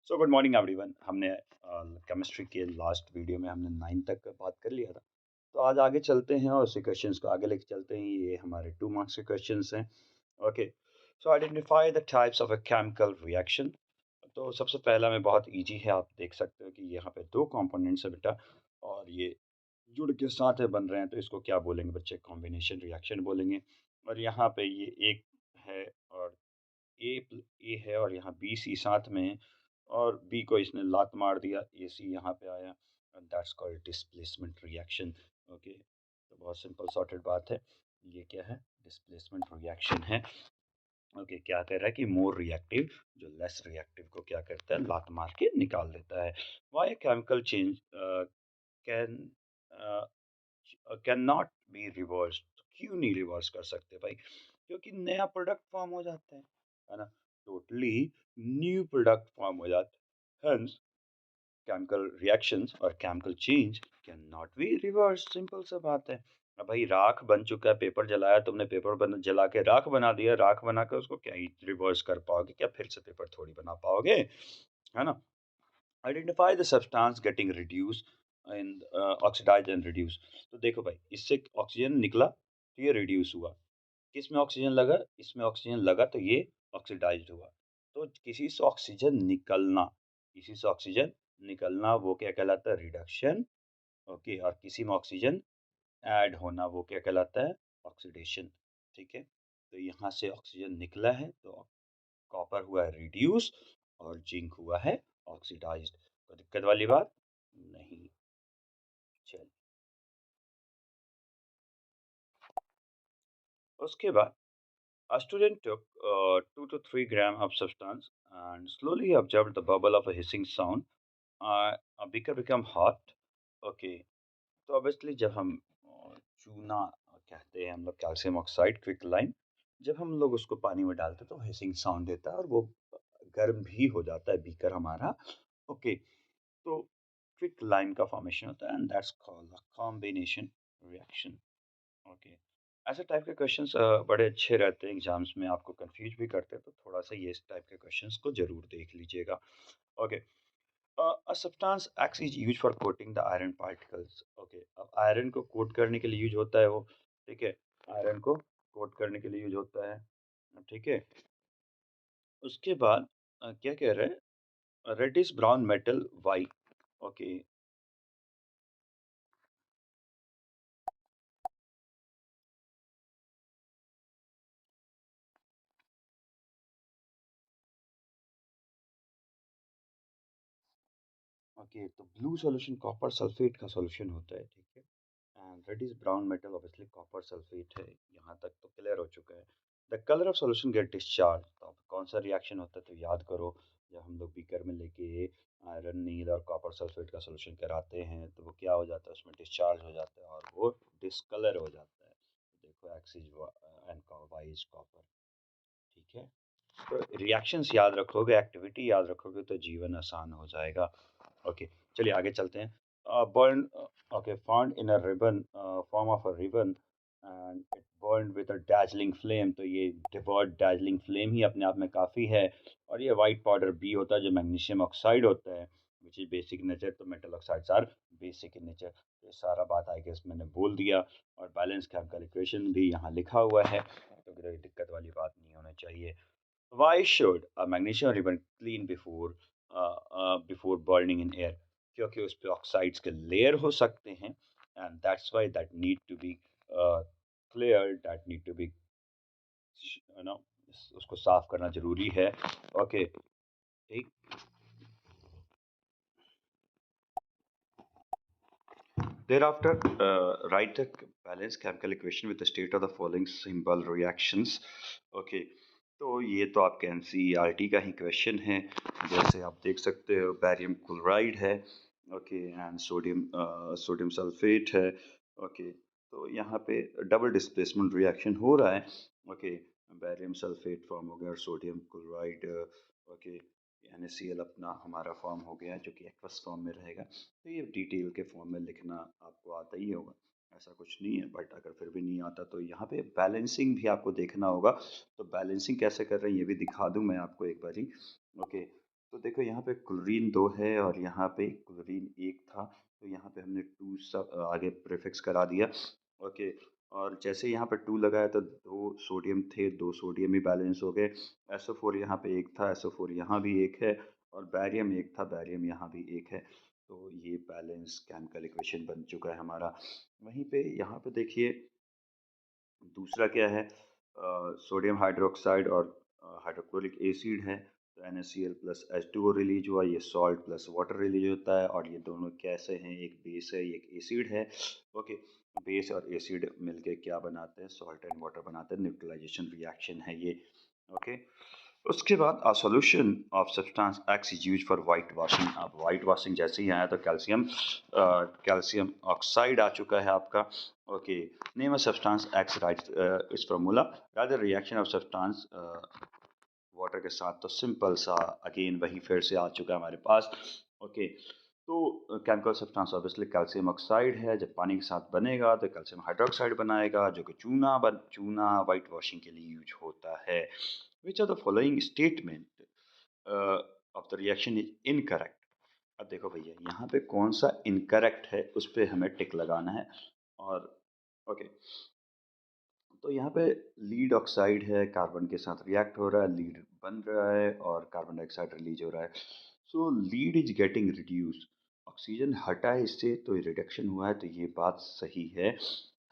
So good morning everyone. हमने chemistry के last video में हमने 9 तक का बात कर लिया था। तो आज आगे चलते हैं और उसी क्वेश्चंस को आगे लेके चलते हैं। ये हमारे 2 मार्क्स के क्वेश्चंस हैं। Okay, so identify the types of a chemical reaction. तो सबसे पहला में बहुत इजी है, आप देख सकते हो कि यहाँ पे दो कंपोनेंट्स है बेटा, और ये जुड़ के साथ में बन रहे हैं, तो इसको क्या बोलेंगे बच्चे? कॉम्बिनेशन रिएक्शन बोलेंगे। और यहाँ पे ये एक है और ए है और यहाँ बी सी साथ में है, और बी को इसने लात मार दिया, ए सी यहाँ पे आया, and that's called displacement reaction. Okay, तो बहुत सिंपल सॉर्टेड बात है। ये क्या है? डिस्प्लेसमेंट रिएक्शन है। ओके, क्या कह रहा है कि मोर रिएक्टिव जो लेस रिएक्टिव को क्या करता है? लात मार के निकाल देता है। Why chemical change can can not be reverse? क्यों नहीं रिवर्स कर सकते भाई? क्योंकि नया प्रोडक्ट फॉर्म हो जाता है ना? टोटली न्यू प्रोडक्ट फॉर्म हो जाता है। Hence, केमिकल रिएक्शंस और chemical change can not be reverse. Simple सा बात है। अब भाई राख बन चुका है, पेपर जलाया तुमने, पेपर जला के राख बना दिया, राख बना के उसको क्या ही रिवर्स कर पाओगे? क्या फिर से पेपर थोड़ी बना पाओगे, है ना? Identify the substance getting reduce in oxidise and reduce. तो देखो भाई, इससे ऑक्सीजन निकला तो ये रिड्यूस हुआ। किस में ऑक्सीजन लगा? इसमें ऑक्सीजन लगा तो ये ऑक्सीडाइज्ड हुआ। तो किसी से ऑक्सीजन निकलना, किसी से ऑक्सीजन निकलना वो क्या कहलाता है? रिडक्शन। ओके, और किसी में ऑक्सीजन ऐड होना वो क्या कहलाता है? ऑक्सीडेशन। ठीक है, तो यहाँ से ऑक्सीजन निकला है तो कॉपर हुआ है रिड्यूस और जिंक हुआ है ऑक्सीडाइज्ड। तो दिक्कत वाली बात नहीं। चल, उसके बाद a student took 2 to 3 gram of substance and slowly observed the bubble of a hissing sound. A beaker became hot. Okay, तो ऑब्वियसली जब हम चूना कहते हैं हम लोग, कैल्शियम ऑक्साइड क्विक लाइम, जब हम लोग उसको पानी में डालते हैं तो हिसिंग साउंड देता है और वो गर्म भी हो जाता है बीकर हमारा। ओके, तो क्विक लाइम का फॉर्मेशन होता है, and that's called combination reaction. Okay, ऐसे टाइप के क्वेश्चंस बड़े अच्छे रहते हैं, एग्जाम्स में आपको कंफ्यूज भी करते हैं, तो थोड़ा सा ये इस टाइप के क्वेश्चंस को जरूर देख लीजिएगा। Okay, a substance X is used for coating the iron particles. Okay, अब आयरन को कोट करने के लिए यूज होता है वो। ठीक है, आयरन को कोट करने के लिए यूज होता है। ठीक है, उसके बाद क्या कह रहे हैं? Reddish brown metal Y. Okay, okay, तो ब्लू सॉल्यूशन कॉपर सल्फेट का सॉल्यूशन होता है। ठीक है, and reddish brown metal obviously copper sulphate है। यहाँ तक तो क्लियर हो चुका है। The colour of solution get discharge, तो अब कौन सा रिएक्शन होता है? तो याद करो, जब हम लोग बीकर में लेके आयरन नील और कॉपर सल्फेट का सॉल्यूशन कराते हैं तो वो क्या हो जाता है? उसमें डिस्चार्ज हो जाता है और वो डिस्कलर हो जाता है। तो देखो, X is and Y is copper. ठीक है, तो रिएक्शंस याद रखोगे, एक्टिविटी याद रखोगे तो जीवन आसान हो जाएगा। ओके, चलिए आगे चलते हैं। Burn, okay, found in a ribbon, form of a ribbon, and it burn with a dazzling flame. तो ये वर्ड डैजलिंग फ्लेम ही अपने आप में काफ़ी है। और ये वाइट पाउडर बी होता है जो मैग्नीशियम ऑक्साइड होता है, विच इज बेसिक नेचर। तो metal oxides are basic in nature. ये सारा बात आई गेस मैंने बोल दिया, और बैलेंस केमिकल इक्वेशन भी यहाँ लिखा हुआ है, तो कोई दिक्कत वाली बात नहीं होनी चाहिए। Why should a magnesium ribbon clean before burning in air? क्योंकि उस पे ऑक्साइड्स के लेयर हो सकते हैं, and that's why that need to be clear, that need to be, you know, उसको साफ करना जरूरी है। ओके, ठीक। Thereafter, write the balanced chemical equation with the state of the following simple reactions. Okay, तो ये तो आपके एनसीईआरटी का ही क्वेश्चन है। जैसे आप देख सकते हो, बैरियम क्लोराइड है, ओके, एंड सोडियम सल्फेट है। ओके, तो यहाँ पे डबल डिस्प्लेसमेंट रिएक्शन हो रहा है। ओके, बैरियम सल्फेट फॉर्म हो गया और सोडियम क्लोराइड, ओके, NaCl अपना हमारा फॉर्म हो गया जो कि एक्वस फॉर्म में रहेगा। तो ये डिटेल के फॉर्म में लिखना आपको आता ही होगा, ऐसा कुछ नहीं है। बट अगर फिर भी नहीं आता तो यहाँ पे बैलेंसिंग भी आपको देखना होगा। तो बैलेंसिंग कैसे कर रहे हैं ये भी दिखा दूँ मैं आपको एक बारी। ओके, तो देखो यहाँ पे क्लोरीन 2 है और यहाँ पे क्लोरीन 1 था, तो यहाँ पे हमने 2 सब आगे प्रीफिक्स करा दिया। ओके, और जैसे यहाँ पे 2 लगाया तो 2 सोडियम थे, 2 सोडियम ही बैलेंस हो गए। SO4 यहाँ पे 1 था, SO4 यहाँ भी 1 है और बैरियम 1 था, बैरियम यहाँ भी 1 है। तो ये बैलेंस केमिकल इक्वेशन बन चुका है हमारा। वहीं पे यहाँ पे देखिए दूसरा क्या है, सोडियम हाइड्रोक्साइड और हाइड्रोक्लोरिक एसिड है, तो NaCl प्लस H2O रिलीज हुआ, ये सॉल्ट प्लस वाटर रिलीज होता है और ये दोनों कैसे हैं, एक बेस है एक एसिड है। ओके, बेस और एसिड मिलके क्या बनाते हैं, सॉल्ट एंड वाटर बनाते हैं, न्यूट्रलाइजेशन रिएक्शन है ये। ओके, उसके बाद a solution of substance x is use for white washing. अब वाइट वॉशिंग जैसे ही आया तो कैल्शियम ऑक्साइड आ चुका है आपका। Okay, name a substance X, right इस formula, rather reaction of substance water के साथ, तो सिंपल सा अगेन वही फिर से आ चुका है हमारे पास। ओके, तो chemical substance obviously calcium oxide है, जब पानी के साथ बनेगा तो कैल्शियम हाइड्रोक्साइड बनाएगा जो कि चूना वाइट वॉशिंग के लिए यूज होता है। Which are the following statement of the reaction is incorrect. अब देखो भैया यहाँ पे कौन सा इनकरेक्ट है उस पर हमें टिक लगाना है। और ओके, तो यहाँ पे लीड ऑक्साइड है, कार्बन के साथ रिएक्ट हो रहा है, लीड बन रहा है और कार्बन डाइऑक्साइड रिलीज हो रहा है। सो lead is getting reduce, oxygen हटा है इससे तो रिडक्शन हुआ है, तो ये बात सही है।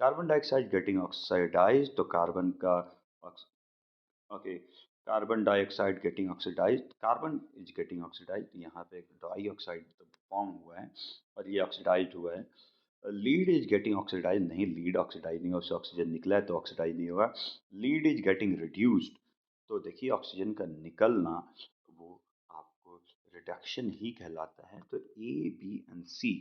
कार्बन डाइऑक्साइड गेटिंग ऑक्सीडाइज, तो कार्बन का okay, carbon dioxide getting oxidise, carbon is getting oxidise, यहाँ पे एक डाइऑक्साइड फॉर्म हुआ है और ये ऑक्सीडाइज हुआ है। लीड इज गेटिंग ऑक्सीडाइज नहीं, लीड ऑक्सीडाइज नहीं, उससे ऑक्सीजन निकला है तो ऑक्सीडाइज नहीं होगा। लीड इज गेटिंग रिड्यूस्ड, तो देखिए ऑक्सीजन का निकलना वो आपको रिडक्शन ही कहलाता है। तो ए बी एंड सी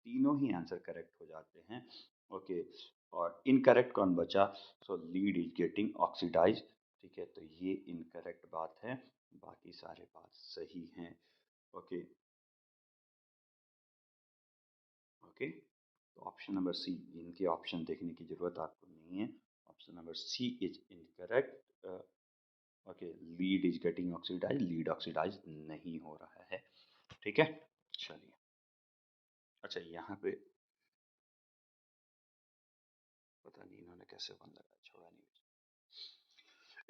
तीनों ही आंसर करेक्ट हो जाते हैं। ओके, और इनकरेक्ट कौन बचा, so lead is getting oxidise. ठीक है, तो ये इनकरेक्ट बात है, बाकी सारे बात सही हैं। ओके ओके, तो ऑप्शन नंबर सी, इनके ऑप्शन देखने की ज़रूरत आपको नहीं है। Option number C is incorrect. Okay, lead is getting oxidise, lead oxidise नहीं हो रहा है। ठीक है, चलिए। अच्छा, यहाँ पे पता नहीं इन्होंने कैसे बंद लगाया, छोड़ा नहीं।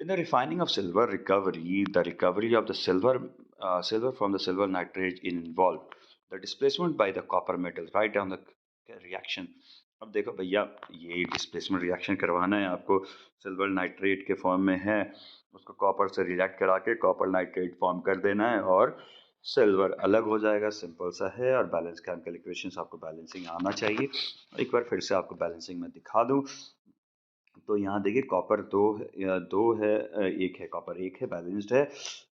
In the refining of silver recovery, the recovery of the silver from the silver nitrate is involved. The displacement by the copper metal. Write down the reaction. अब देखो भैया, ये डिस्प्लेसमेंट रिएक्शन करवाना है आपको, सिल्वर नाइट्रेट के form में है, उसको कॉपर से रिएक्ट करा के कॉपर नाइट्रेट फॉर्म कर देना है और सिल्वर अलग हो जाएगा। सिंपल सा है, और बैलेंस केमिकल इक्वेशंस आपको बैलेंसिंग आना चाहिए। एक बार फिर से आपको बैलेंसिंग में दिखा दूं, तो यहाँ देखिए कॉपर दो है, एक है कॉपर, एक है बैलेंस्ड है,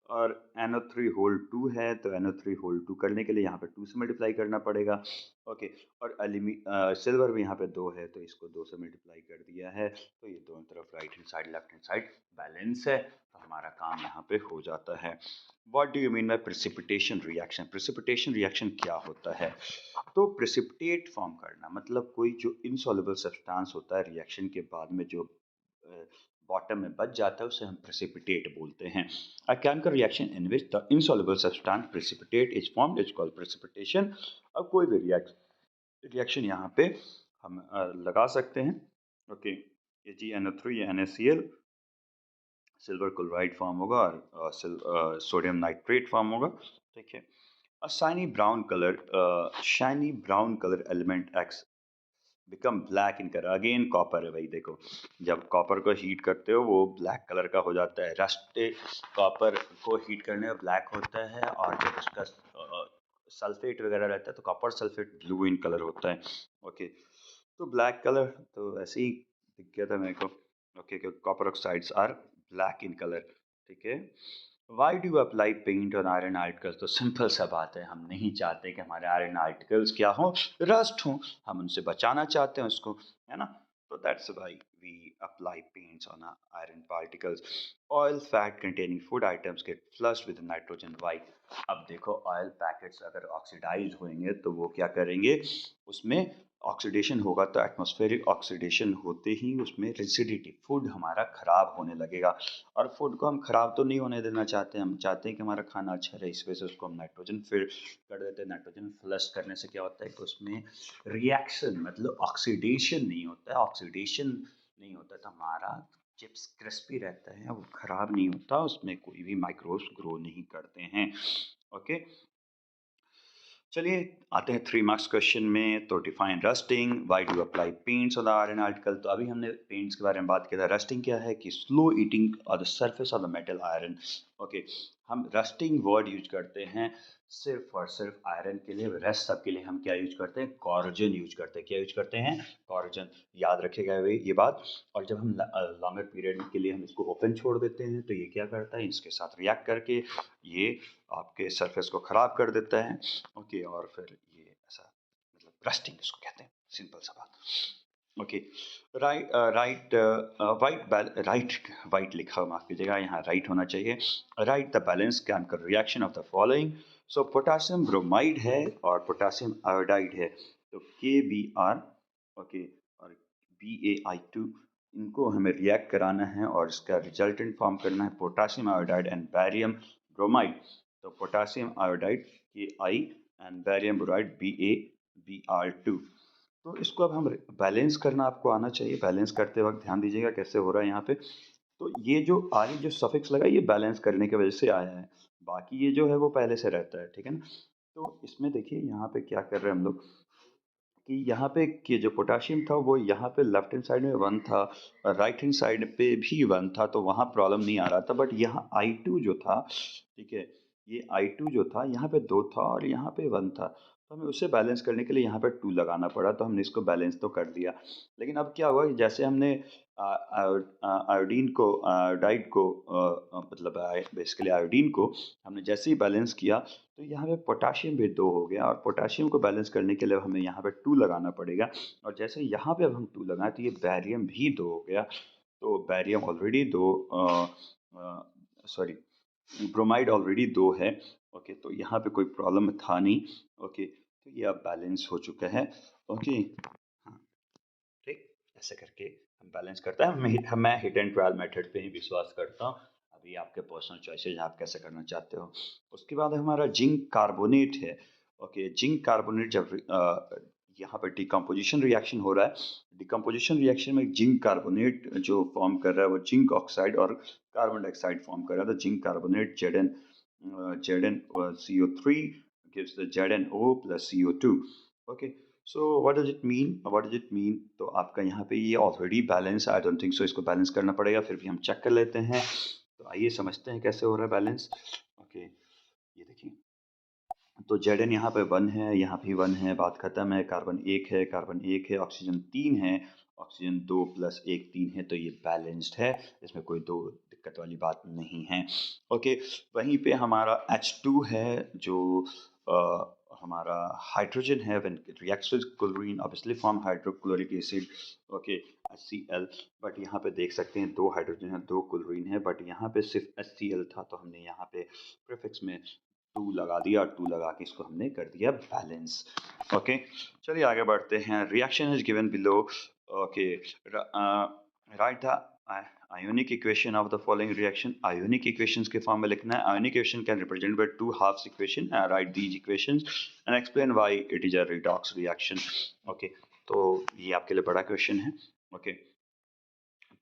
और NO3 होल 2 है, तो NO3 होल 2 करने के लिए यहाँ पे 2 से मल्टीप्लाई करना पड़ेगा। ओके, और सिल्वर भी यहाँ पे 2 है, तो इसको 2 से मल्टीप्लाई कर दिया है, तो ये दोनों तरफ right hand side left hand side balance है, तो हमारा काम यहाँ पे हो जाता है। What do you mean by precipitation reaction? Precipitation reaction क्या होता है? तो प्रेसिपिटेट फॉर्म करना मतलब कोई जो इनसॉल्युबल सब्सटेंस होता है, रिएक्शन के बाद में जो बॉटम में बच जाता है, उसे हम प्रेसिपिटेट बोलते हैं। A chemical reaction in which the insoluble substance precipitate is formed is called precipitation. अब कोई भी रिएक्शन यहाँ पे हम लगा सकते हैं। ओके, AgNO3 या NaCl, सिल्वर क्लोराइड फॉर्म होगा और सोडियम नाइट्रेट फॉर्म होगा। ठीक है, a shiny brown color element X become black in color, again copper है भाई। देखो, जब कॉपर को हीट करते हो वो ब्लैक कलर का हो जाता है, रस्ट कॉपर को हीट करने में ब्लैक होता है, और जब उसका सल्फेट वगैरह रहता है तो copper sulphate blue in colour होता है। ओके, तो ब्लैक कलर तो ऐसे ही दिख गया था मेरे को। Okay, copper oxides are black in colour. ठीक है, why do apply paint on iron articles? तो सिंपल सा बात है, हम नहीं चाहते कि हमारे आयरन आर्टिकल्स क्या हो, रस्ट हो, हम उनसे बचाना चाहते हैं उसको, है ना। तो that's why we apply paints on iron particles. Oil, fat containing food items get flushed with nitrogen. Why? अब देखो ऑयल पैकेट्स अगर ऑक्सीडाइज होंगे तो वो क्या करेंगे, उसमें ऑक्सीडेशन होगा तो एटमॉस्फेरिक ऑक्सीडेशन होते ही उसमें रेसिडिटी फूड हमारा ख़राब होने लगेगा। और फूड को हम ख़राब तो नहीं होने देना चाहते, हम चाहते हैं कि हमारा खाना अच्छा रहे, इस वजह से उसको हम नाइट्रोजन फिल कर देते हैं। नाइट्रोजन फ्लश करने से क्या होता है कि उसमें रिएक्शन मतलब ऑक्सीडेशन नहीं होता है, ऑक्सीडेशन नहीं होता तो हमारा चिप्स क्रिस्पी रहता है, वो ख़राब नहीं होता, उसमें कोई भी माइक्रोब्स ग्रो नहीं करते हैं। ओके, चलिए आते हैं 3 मार्क्स क्वेश्चन में। तो define rusting, why do apply paints on the iron article. तो अभी हमने पेंट्स के बारे में बात किया था। रस्टिंग क्या है कि slow eating of the surface of the metal iron. Okay, हम रस्टिंग वर्ड यूज करते हैं सिर्फ और सिर्फ आयरन के लिए, रेस्ट सब के लिए हम क्या यूज करते हैं, कॉरोजन यूज करते हैं। क्या यूज करते हैं, कॉरोजन, याद रखेगा ये बात। और जब हम लॉन्गर पीरियड के लिए हम इसको ओपन छोड़ देते हैं तो ये क्या करता है, इसके साथ रिएक्ट करके ये आपके सरफेस को ख़राब कर देता है। ओके, और फिर ये ऐसा मतलब रस्टिंग इसको कहते हैं, सिंपल सा बात। ओके, राइट लिखा, माफ कीजिएगा, यहाँ राइट होना चाहिए। Right the balance chemical reaction of the following. So potassium bromide है और पोटासियम आयोडाइड है, तो KBr, ओके, और BaI2, इनको हमें रिएक्ट कराना है और इसका रिजल्टेंट फॉर्म करना है potassium iodide and barium bromide. तो potassium iodide Ki and barium bromide BaBr2। तो इसको अब हम बैलेंस करना आपको आना चाहिए। बैलेंस करते वक्त ध्यान दीजिएगा कैसे हो रहा है यहाँ पे। तो ये जो आगे जो सफिक्स लगा ये बैलेंस करने की वजह से आया है, बाकी ये जो है वो पहले से रहता है, ठीक है ना। तो इसमें देखिए यहाँ पे क्या कर रहे हैं हम लोग कि यहाँ पे कि जो पोटाशियम था वो यहाँ पे लेफ्ट हैंड साइड में 1 था और राइट हैंड साइड पे भी 1 था, तो वहाँ प्रॉब्लम नहीं आ रहा था। बट यहाँ I2 जो था, ठीक है, ये I2 जो था यहाँ पे 2 था और यहाँ पे 1 था, तो हमें उसे बैलेंस करने के लिए यहाँ पे 2 लगाना पड़ा, तो हमने इसको बैलेंस तो कर दिया। लेकिन अब क्या हुआ कि जैसे हमने आयोडीन को आयोडाइड को मतलब बेसिकली आयोडीन को हमने जैसे ही बैलेंस किया तो यहाँ पे पोटाशियम भी 2 हो गया, और पोटाशियम को बैलेंस करने के लिए हमें यहाँ पे 2 लगाना पड़ेगा। और जैसे यहाँ पे अब हम 2 लगाएं तो ये बैरियम भी 2 हो गया। तो barium already 2, sorry, bromide already 2 है। ओके, तो यहाँ पे कोई प्रॉब्लम था नहीं। ओके, तो ये अब बैलेंस हो चुका है। ओके, हाँ, ठीक, ऐसे करके हम बैलेंस करते हैं। मैं हिट एंड ट्रायल मेथड पे ही विश्वास करता हूँ। अभी आपके पर्सनल चॉइसेस, आप कैसे करना चाहते हो। उसके बाद हमारा जिंक कार्बोनेट है। ओके, जिंक कार्बोनेट जब यहाँ पर डिकम्पोजिशन रिएक्शन हो रहा है, डिकम्पोजिशन रिएक्शन में जिंक कार्बोनेट जो फॉर्म कर रहा है वो जिंक ऑक्साइड और कार्बन डाइऑक्साइड फॉर्म कर रहा है। तो zinc carbonate ZnCO3 gives the ZnO plus CO2। Okay, so what does it mean. तो आपका यहाँ पे ये already balance, I don't think so इसको बैलेंस करना पड़ेगा, फिर भी हम चेक कर लेते हैं। तो आइए समझते हैं कैसे हो रहा है बैलेंस। ओके, ये देखिए, तो Zn यहाँ पे 1 है, यहाँ भी 1 है, बात खत्म है। कार्बन 1 है, कार्बन 1 है, ऑक्सीजन 3 है, ऑक्सीजन 2 प्लस 1 3 है, तो ये बैलेंस्ड है, इसमें कोई दो दिक्कत वाली बात नहीं है। ओके, वहीं पे हमारा H2 है जो हमारा हाइड्रोजन है, when it reacts with chlorine obviously form hydrochloric acid. Okay, HCl, but यहाँ पे देख सकते हैं 2 हाइड्रोजन है, 2 क्लोरीन है, बट यहाँ पे सिर्फ HCl था, तो हमने यहाँ पे प्रीफिक्स में 2 लगा दिया और 2 लगा के इसको हमने कर दिया बैलेंस। ओके, चलिए आगे बढ़ते हैं। Reaction is given below. Okay, write the ionic equation of the following reaction. Ionic equations के फॉर्म में लिखना है। Ionic equation can represent by 2 halves equation. Write these equations and explain why it is a redox reaction. Okay, तो ये आपके लिए बड़ा question है। ओके,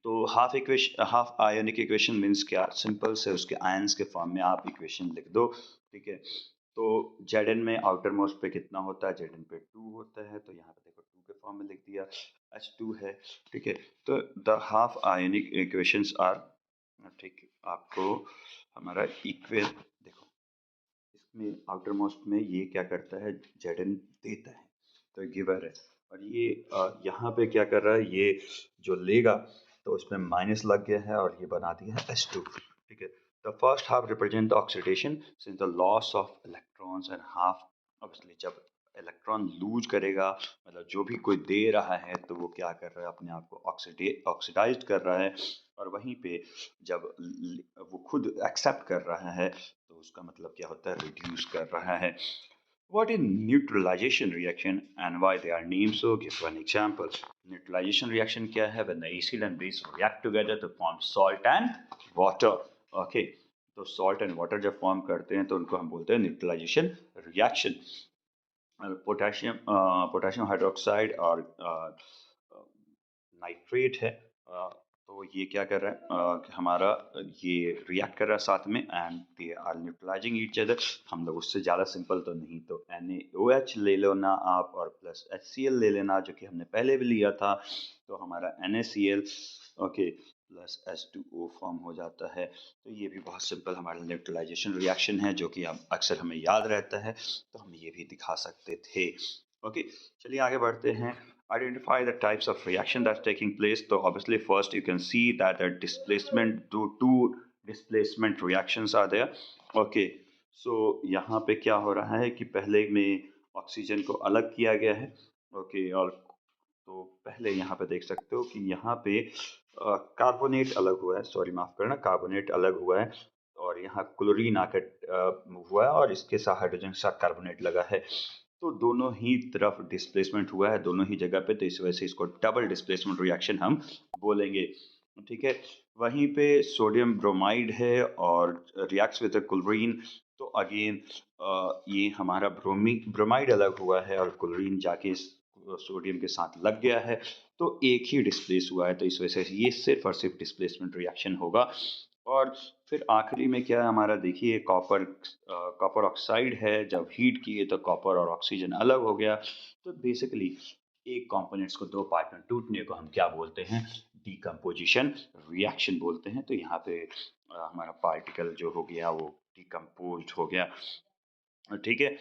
तो हाफ आयोनिक इक्वेशन मीन्स क्या, सिंपल से उसके आयंस के फॉर्म में आप इक्वेशन लिख दो, ठीक है। तो Zn में आउटर मोस्ट पे कितना होता है, Zn पे 2 होता है, तो यहाँ पे देखो 2 के फॉर्म में लिख दिया, H2 है, ठीक है। तो the half ionic equations are, ठीक, आपको हमारा इक्वे देखो, इसमें आउटर मोस्ट में ये क्या करता है, Zn देता है, तो गिवर है, और ये यहाँ पे क्या कर रहा है, ये जो लेगा तो उसमें माइनस लग गया है और ये बना दिया है H2, ठीक है। The first half represent the oxidation since the loss of electrons and half, obviously जब इलेक्ट्रॉन लूज करेगा, मतलब जो भी कोई दे रहा है तो वो क्या कर रहा है, अपने आप को ऑक्सीडाइज कर रहा है, और वहीं पे जब वो खुद एक्सेप्ट कर रहा है तो उसका मतलब क्या होता है, रिड्यूस कर रहा है। What is neutralization reaction and why they are named so? Give one example. Neutralization reaction क्या है? When the acid and base react together to form salt and water. Okay. तो salt and water जब form करते हैं तो उनको हम बोलते हैं neutralization reaction. पोटेशियम हाइड्रोक्साइड और नाइट्रेट है, तो ये क्या कर रहा है, कि हमारा ये रिएक्ट कर रहा है साथ में, and they are neutralising each other. हम लोग उससे ज़्यादा सिंपल तो नहीं, तो NaOH ले लो ना आप, और प्लस HCl ले लेना जो कि हमने पहले भी लिया था, तो हमारा NaCl okay plus H2O form हो जाता है। तो ये भी बहुत सिंपल हमारा न्यूट्रलाइजेशन रिएक्शन है जो कि हम अक्सर हमें याद रहता है, तो हम ये भी दिखा सकते थे। ओके, चलिए आगे बढ़ते हैं। Identify the types of reaction that's taking place. So obviously first you can see that the displacement, two displacement reactions are there. Okay, so यहाँ पे क्या हो रहा है कि पहले में ऑक्सीजन को अलग किया गया है। ओके, और तो पहले यहाँ पे देख सकते हो कि यहाँ पे कार्बोनेट अलग हुआ है, सॉरी माफ करना, कार्बोनेट अलग हुआ है, और यहाँ क्लोरीन आकर मूव हुआ है, और इसके साथ हाइड्रोजन के साथ कार्बोनेट लगा है, तो दोनों ही तरफ डिस्प्लेसमेंट हुआ है, दोनों ही जगह पे, तो इस वजह से इसको डबल डिस्प्लेसमेंट रिएक्शन हम बोलेंगे। ठीक है, वहीं पे सोडियम ब्रोमाइड है और रिएक्ट्स विद क्लोरीन, तो अगेन ये हमारा ब्रोमाइड अलग हुआ है और क्लोरीन जाके सोडियम के साथ लग गया है, तो एक ही डिस्प्लेस हुआ है, तो इस वजह से ये सिर्फ और सिर्फ डिस्प्लेसमेंट रिएक्शन होगा। और फिर आखिरी में क्या है हमारा, देखिए कॉपर ऑक्साइड है, जब हीट किए तो कॉपर और ऑक्सीजन अलग हो गया, तो बेसिकली एक कंपोनेंट्स को दो पार्ट में टूटने को हम क्या बोलते हैं, डिकम्पोजिशन रिएक्शन बोलते हैं। तो यहाँ पे हमारा पार्टिकल जो हो गया वो डिकम्पोज हो गया। ठीक है,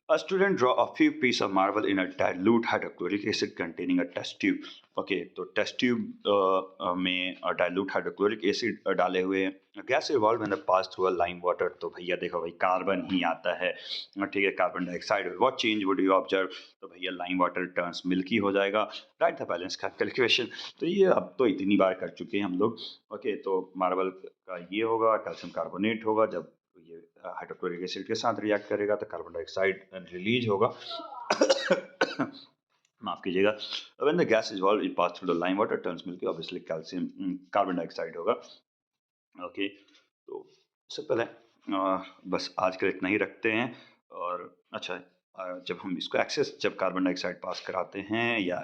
a student draw a few pieces of marble in a dilute hydrochloric acid containing a test tube. Okay, तो टेस्ट ट्यूब में डाइल्यूट हाइड्रोक्लोरिक एसिड डाले हुए gas evolve when pass through a lime water, तो भैया देखो भाई carbon ही आता है, ठीक है, carbon dioxide, what change would you observe, तो भैया लाइम वाटर टर्न्स मिल्की हो जाएगा। राइट द बैलेंस का कैलकुलेशन, तो ये अब तो इतनी बार कर चुके हैं हम लोग। ओके, तो मार्बल का ये होगा, कैल्शियम कार्बोनेट होगा, जब ये हाइड्रोक्लोरिक एसिड के साथ रिएक्ट करेगा तो कार्बन डाइऑक्साइड रिलीज होगा। माफ कीजिएगा, when the gas is evolve it pass through the lime water turns milky, obviously calcium carbon dioxide होगा। ओके, तो सिंपल है, बस आज के लिए इतना ही रखते हैं। और अच्छा, जब हम इसको एक्सेस, जब कार्बन डाइऑक्साइड पास कराते हैं या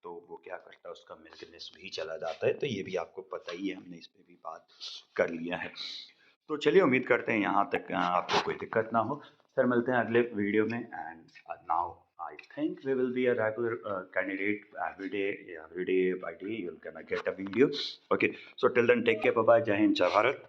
तो वो क्या करता है, उसका मिल्कीनेस भी चला जाता है, तो ये भी आपको पता ही है, हमने इस पे भी बात कर लिया है। तो चलिए, उम्मीद करते हैं यहाँ तक आपको कोई दिक्कत ना हो। फिर मिलते हैं अगले वीडियो में, and now I think we will be a regular candidate every day by day. You're gonna get a video. Okay. So till then, take care. Bye bye. Jai Hind, Jai Bharat.